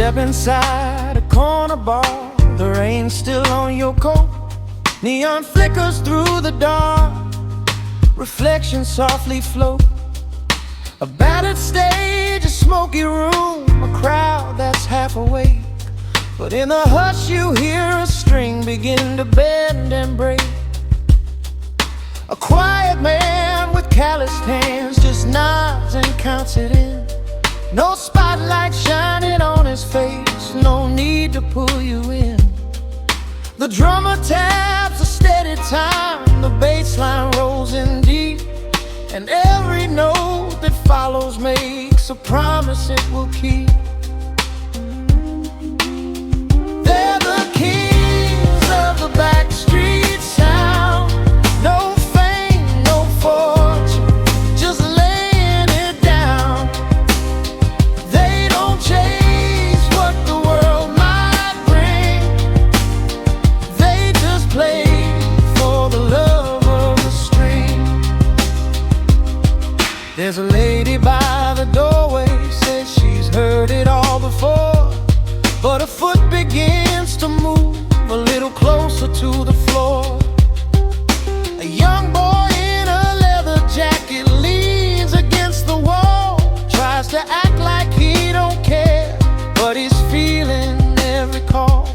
step inside a corner bar, the rain's still on your coat. Neon flickers through the dark, reflections softly float. A battered stage, a smoky room, a crowd that's half awake. But in the hush you hear a string begin to bend and break. A quiet man with calloused hands just nods and counts it in. No spotlight shining on his face, no need to pull you in. The drummer taps a steady time, the bass line rolls in deep, and every note that follows makes a promise it will keep. They're the kings of the Backstreet sound. No fame, no fortune, just laying it down. They don't chase what the world might bring, they just play for the love of the string. There's a lady by the doorway, says she's heard it all before, but her foot begins to move a little closer to the floor. A young boy in a leather jacket leans against the wall, tries to act like he don't care, but he's feeling every call.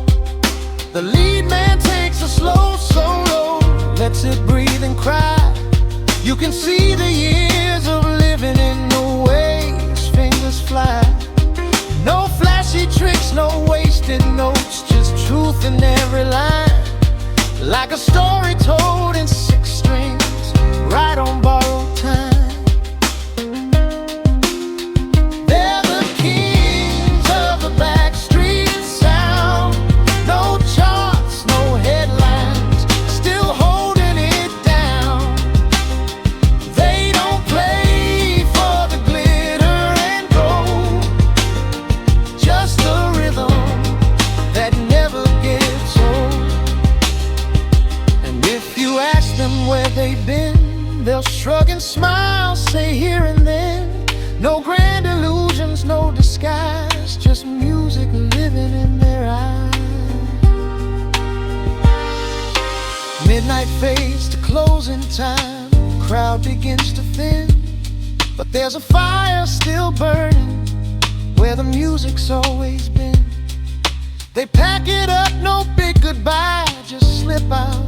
The lead man takes a slow solo, lets it breathe and cry. You can see the years of living in the way his fingers fly. No flashy tricks, no wasted notes, just truth in every line. Like a story told in 6 strings, right on borrowed time. They're the kings of the Backstreet sound. No charts, no headlines, still holding it down. They don't play for the glitter and gold, just a rhythm that never gets old. And if you ask them where they've been, they'll shrug and smile, say here and then. No grand illusions, no disguise, just music living in their eyes. Midnight fades to closing time, crowd begins to thin, but there's a fire still burning where the music's always been. They pack it up, no big goodbye, just slip out